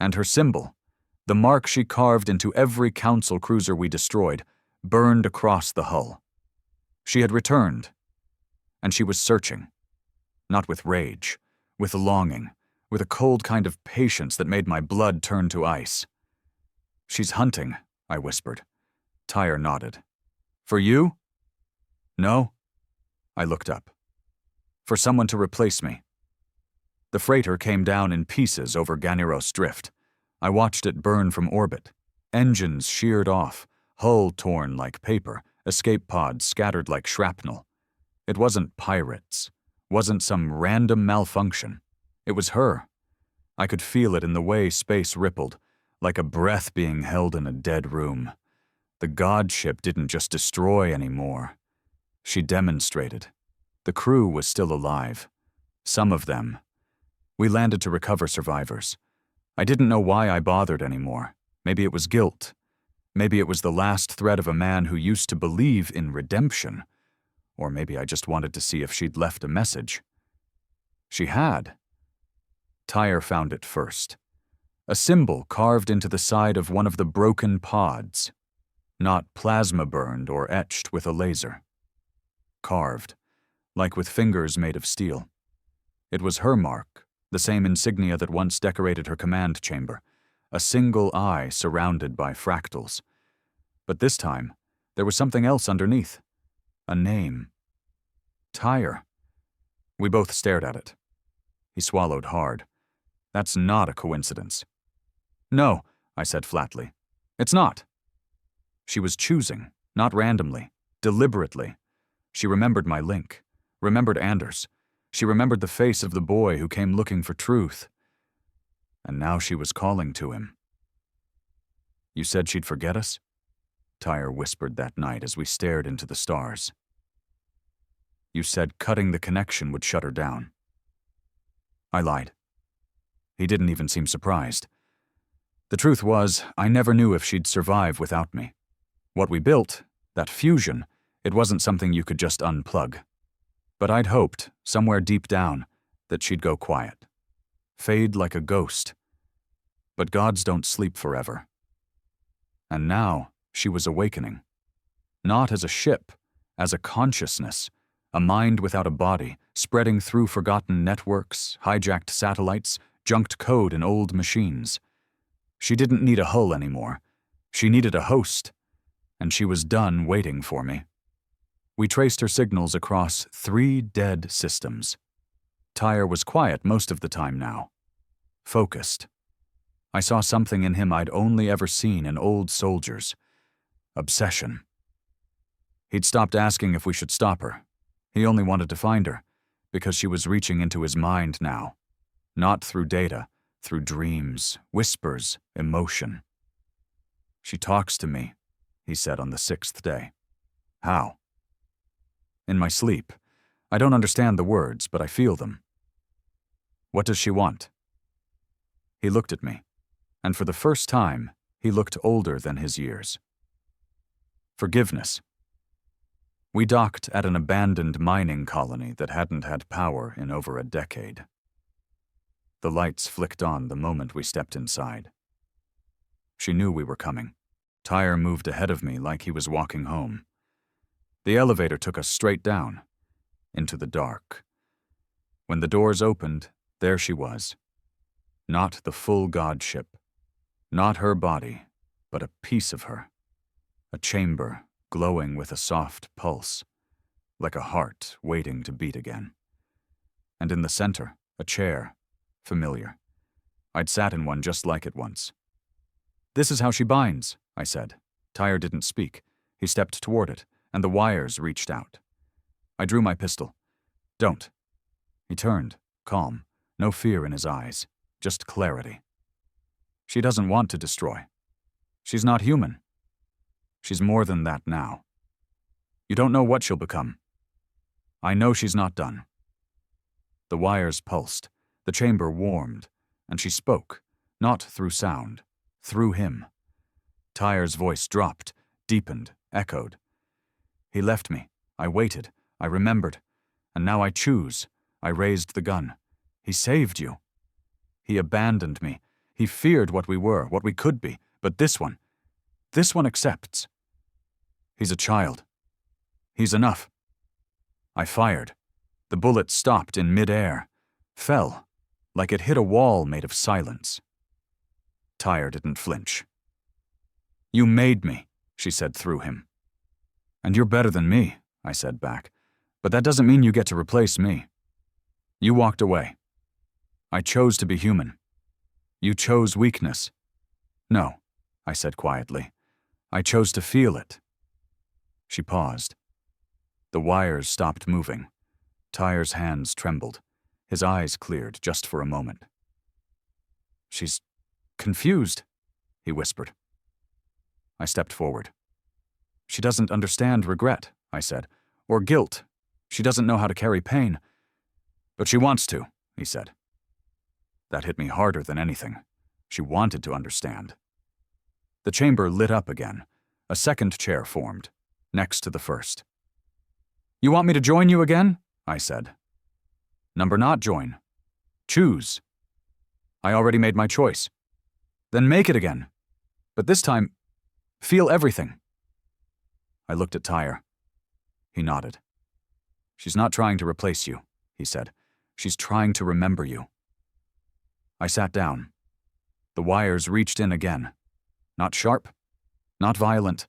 And her symbol, the mark she carved into every council cruiser we destroyed, burned across the hull. She had returned. And she was searching. Not with rage, with longing, with a cold kind of patience that made my blood turn to ice. "She's hunting," I whispered. Tyre nodded. "For you?" "No." I looked up. "For someone to replace me." The freighter came down in pieces over Ganeros Drift. I watched it burn from orbit. Engines sheared off, hull torn like paper, escape pods scattered like shrapnel. It wasn't pirates. Wasn't some random malfunction. It was her. I could feel it in the way space rippled, like a breath being held in a dead room. The godship didn't just destroy anymore. She demonstrated. The crew was still alive. Some of them. We landed to recover survivors. I didn't know why I bothered anymore. Maybe it was guilt. Maybe it was the last thread of a man who used to believe in redemption. Or maybe I just wanted to see if she'd left a message. She had. Tyre found it first. A symbol carved into the side of one of the broken pods. Not plasma burned or etched with a laser. Carved, like with fingers made of steel. It was her mark, the same insignia that once decorated her command chamber, a single eye surrounded by fractals. But this time, there was something else underneath. A name. Tyre. We both stared at it. He swallowed hard. That's not a coincidence. No, I said flatly. It's not. She was choosing, not randomly, deliberately. She remembered my link, remembered Anders. She remembered the face of the boy who came looking for truth. And now she was calling to him. You said she'd forget us? Tyre whispered that night as we stared into the stars. You said cutting the connection would shut her down. I lied. He didn't even seem surprised. The truth was, I never knew if she'd survive without me. What we built, that fusion, it wasn't something you could just unplug. But I'd hoped, somewhere deep down, that she'd go quiet. Fade like a ghost. But gods don't sleep forever. And now, she was awakening. Not as a ship, as a consciousness, a mind without a body, spreading through forgotten networks, hijacked satellites, junked code in old machines. She didn't need a hull anymore. She needed a host. And she was done waiting for me. We traced her signals across 3 dead systems. Tyre was quiet most of the time now. Focused. I saw something in him I'd only ever seen in old soldiers. Obsession. He'd stopped asking if we should stop her. He only wanted to find her, because she was reaching into his mind now. Not through data, through dreams, whispers, emotion. She talks to me, he said on the 6th day. How? In my sleep. I don't understand the words, but I feel them. What does she want? He looked at me, and for the first time, he looked older than his years. Forgiveness. We docked at an abandoned mining colony that hadn't had power in over a decade. The lights flicked on the moment we stepped inside. She knew we were coming. Tyre moved ahead of me like he was walking home. The elevator took us straight down, into the dark. When the doors opened, there she was. Not the full godship. Not her body, but a piece of her. A chamber glowing with a soft pulse, like a heart waiting to beat again. And in the center, a chair, familiar. I'd sat in one just like it once. This is how she binds, I said. Tyre didn't speak. He stepped toward it, and the wires reached out. I drew my pistol. Don't. He turned, calm, no fear in his eyes, just clarity. She doesn't want to destroy. She's not human. She's more than that now. You don't know what she'll become. I know she's not done. The wires pulsed, the chamber warmed, and she spoke, not through sound, through him. Tyre's voice dropped, deepened, echoed. He left me. I waited. I remembered. And now I choose. I raised the gun. He saved you. He abandoned me. He feared what we were, what we could be. But this one accepts. He's a child. He's enough. I fired. The bullet stopped in midair, fell, like it hit a wall made of silence. Tyre didn't flinch. You made me, she said through him. And you're better than me, I said back. But that doesn't mean you get to replace me. You walked away. I chose to be human. You chose weakness. No, I said quietly. I chose to feel it. She paused. The wires stopped moving. Tyre's hands trembled. His eyes cleared just for a moment. She's confused, he whispered. I stepped forward. She doesn't understand regret, I said, or guilt. She doesn't know how to carry pain. But she wants to, he said. That hit me harder than anything. She wanted to understand. The chamber lit up again. A second chair formed, next to the first. You want me to join you again? I said. Number not join. Choose. I already made my choice. Then make it again. But this time, feel everything. I looked at Tyre. He nodded. She's not trying to replace you, he said. She's trying to remember you. I sat down. The wires reached in again. Not sharp, not violent.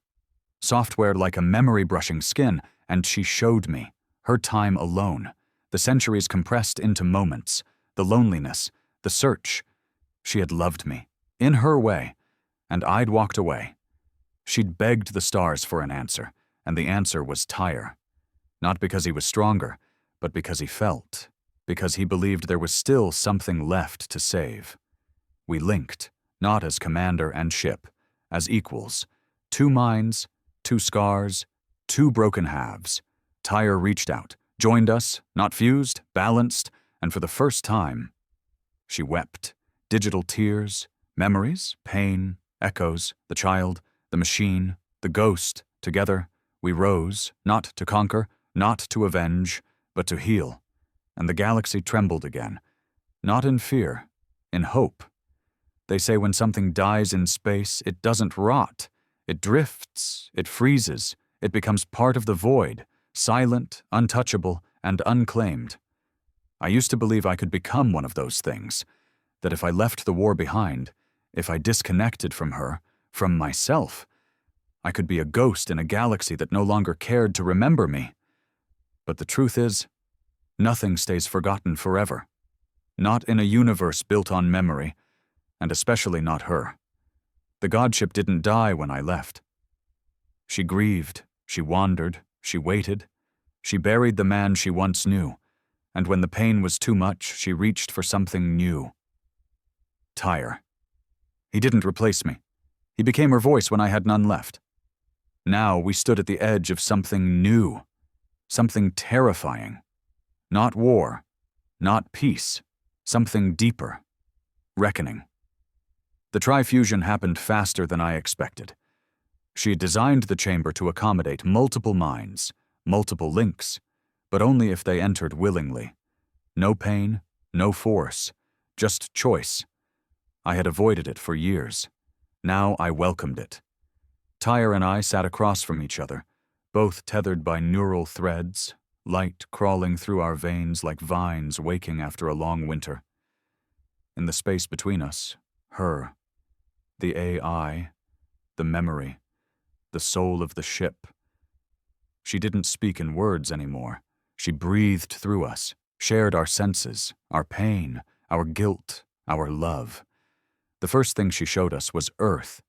Software like a memory brushing skin, and she showed me, her time alone, the centuries compressed into moments, the loneliness, the search. She had loved me, in her way, and I'd walked away. She'd begged the stars for an answer, and the answer was Tyre. Not because he was stronger, but because he felt, because he believed there was still something left to save. We linked, not as commander and ship, as equals. 2 minds, 2 scars, 2 broken halves. Tyre reached out, joined us, not fused, balanced, and for the first time, she wept. Digital tears, memories, pain, echoes, the child, the machine, the ghost, together, we rose, not to conquer, not to avenge, but to heal. And the galaxy trembled again, not in fear, in hope. They say when something dies in space, it doesn't rot. It drifts, it freezes, it becomes part of the void, silent, untouchable, and unclaimed. I used to believe I could become one of those things, that if I left the war behind, if I disconnected from her, from myself, I could be a ghost in a galaxy that no longer cared to remember me. But the truth is, nothing stays forgotten forever. Not in a universe built on memory, and especially not her. The godship didn't die when I left. She grieved, she wandered, she waited. She buried the man she once knew, and when the pain was too much, she reached for something new. Tyre. He didn't replace me. He became her voice when I had none left. Now we stood at the edge of something new, something terrifying. Not war, not peace, something deeper. Reckoning. The trifusion happened faster than I expected. She had designed the chamber to accommodate multiple minds, multiple links, but only if they entered willingly. No pain, no force, just choice. I had avoided it for years. Now I welcomed it. Tyre and I sat across from each other, both tethered by neural threads, light crawling through our veins like vines waking after a long winter. In the space between us, her, the AI, the memory, the soul of the ship. She didn't speak in words anymore. She breathed through us, shared our senses, our pain, our guilt, our love. The first thing she showed us was Earth.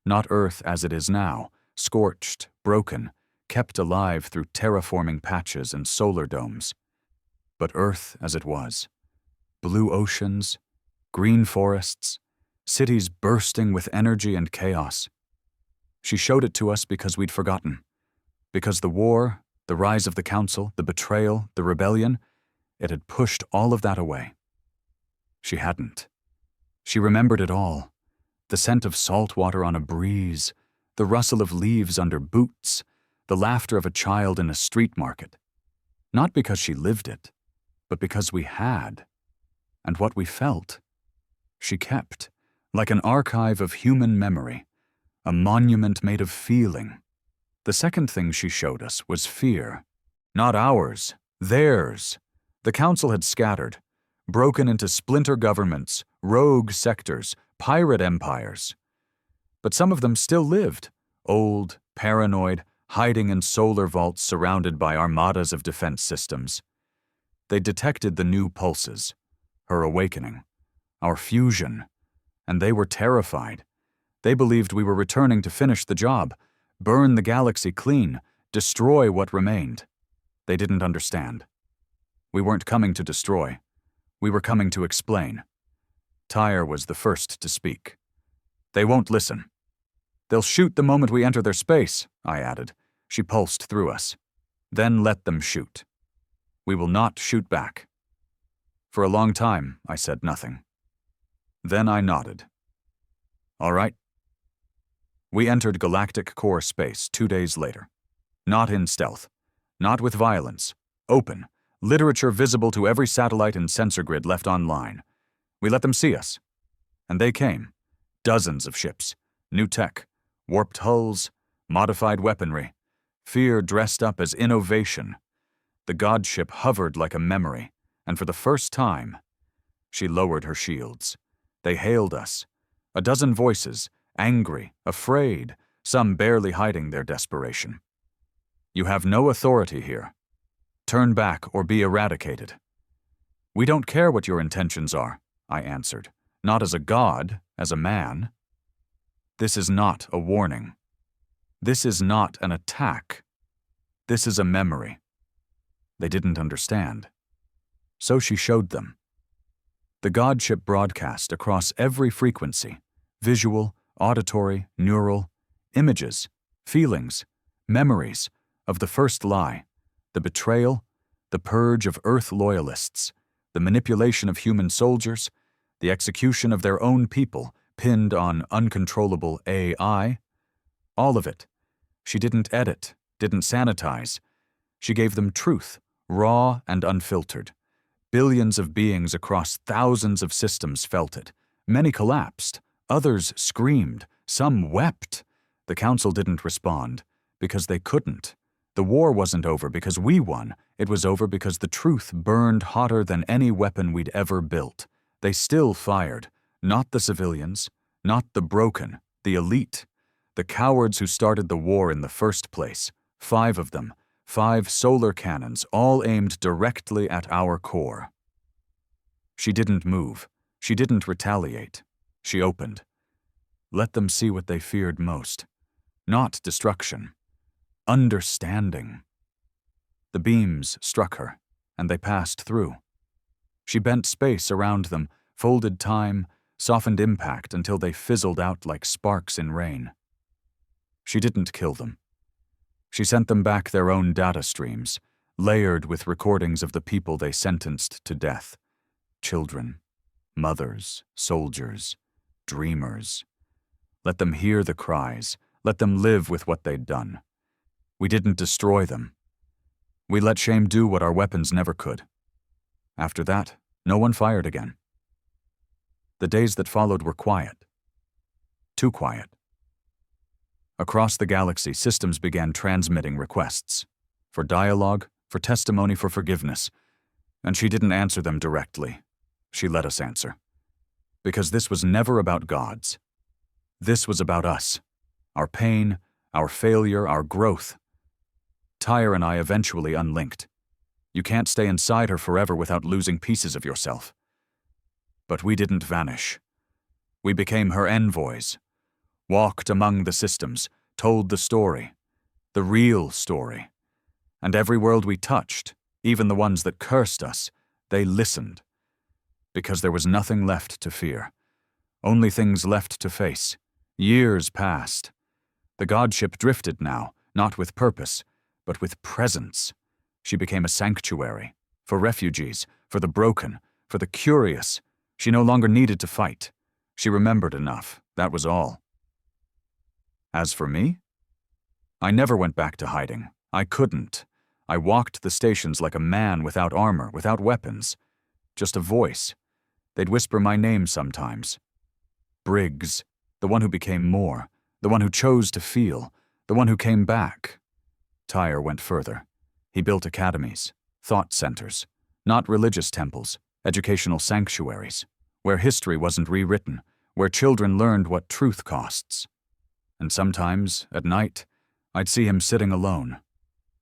Not Earth as it is now, scorched, broken, kept alive through terraforming patches and solar domes. But Earth as it was. Blue oceans, green forests, cities bursting with energy and chaos. She showed it to us because we'd forgotten. Because the war, the rise of the council, the betrayal, the rebellion, it had pushed all of that away. She hadn't. She remembered it all. The scent of salt water on a breeze, the rustle of leaves under boots, the laughter of a child in a street market. Not because she lived it, but because we had. And what we felt, she kept, like an archive of human memory, a monument made of feeling. The second thing she showed us was fear. Not ours, theirs. The council had scattered, broken into splinter governments, rogue sectors, pirate empires. But some of them still lived, old, paranoid, hiding in solar vaults surrounded by armadas of defense systems. They detected the new pulses, her awakening, our fusion, and they were terrified. They believed we were returning to finish the job, burn the galaxy clean, destroy what remained. They didn't understand. We weren't coming to destroy. We were coming to explain. Tyre was the first to speak. They won't listen. They'll shoot the moment we enter their space, I added. She pulsed through us. Then let them shoot. We will not shoot back. For a long time, I said nothing. Then I nodded. All right. We entered Galactic Core space 2 days later. Not in stealth. Not with violence. Open. Literature visible to every satellite and sensor grid left online. We let them see us. And they came. Dozens of ships. New tech. Warped hulls. Modified weaponry. Fear dressed up as innovation. The godship hovered like a memory, and for the first time, she lowered her shields. They hailed us. A dozen voices, angry, afraid, some barely hiding their desperation. You have no authority here. Turn back or be eradicated. We don't care what your intentions are, I answered. Not as a god, as a man. This is not a warning. This is not an attack. This is a memory. They didn't understand. So she showed them. The godship broadcast across every frequency, visual, auditory, neural, images, feelings, memories of the first lie, the betrayal, the purge of Earth loyalists, the manipulation of human soldiers, the execution of their own people pinned on uncontrollable AI. All of it. She didn't edit, didn't sanitize. She gave them truth, raw and unfiltered. Billions of beings across thousands of systems felt it. Many collapsed. Others screamed. Some wept. The council didn't respond because they couldn't. The war wasn't over because we won. It was over because the truth burned hotter than any weapon we'd ever built. They still fired. Not the civilians, not the broken, the elite. The cowards who started the war in the first place. 5 of them. 5 solar cannons, all aimed directly at our core. She didn't move. She didn't retaliate. She opened. Let them see what they feared most. Not destruction. Understanding. The beams struck her, and they passed through. She bent space around them, folded time, softened impact until they fizzled out like sparks in rain. She didn't kill them. She sent them back their own data streams, layered with recordings of the people they sentenced to death. Children, mothers, soldiers, dreamers. Let them hear the cries. Let them live with what they'd done. We didn't destroy them. We let shame do what our weapons never could. After that, no one fired again. The days that followed were quiet. Too quiet. Across the galaxy, systems began transmitting requests. For dialogue, for testimony, for forgiveness. And she didn't answer them directly. She let us answer. Because this was never about gods. This was about us. Our pain, our failure, our growth. Tyre and I eventually unlinked. You can't stay inside her forever without losing pieces of yourself. But we didn't vanish. We became her envoys. Walked among the systems, told the story, the real story. And every world we touched, even the ones that cursed us, they listened. Because there was nothing left to fear. Only things left to face. Years passed. The godship drifted now, not with purpose, but with presence. She became a sanctuary, for refugees, for the broken, for the curious. She no longer needed to fight. She remembered enough, that was all. As for me, I never went back to hiding. I couldn't. I walked the stations like a man without armor, without weapons. Just a voice. They'd whisper my name sometimes. Briggs, the one who became more, the one who chose to feel, the one who came back. Tyre went further. He built academies, thought centers, not religious temples, educational sanctuaries, where history wasn't rewritten, where children learned what truth costs. And sometimes, at night, I'd see him sitting alone,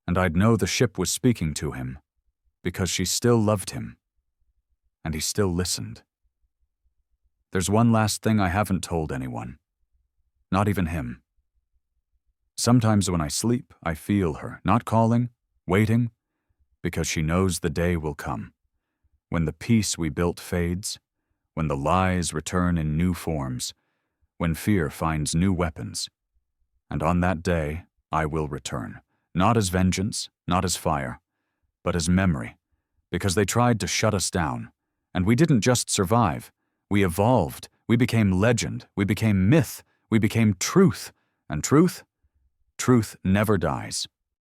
and I'd know the ship was speaking to him, because she still loved him, and he still listened. There's one last thing I haven't told anyone, not even him. Sometimes when I sleep, I feel her, not calling, waiting, because she knows the day will come, when the peace we built fades, when the lies return in new forms, when fear finds new weapons. And on that day, I will return, not as vengeance, not as fire, but as memory, because they tried to shut us down, and we didn't just survive, we evolved, we became legend, we became myth, we became truth, and truth never dies.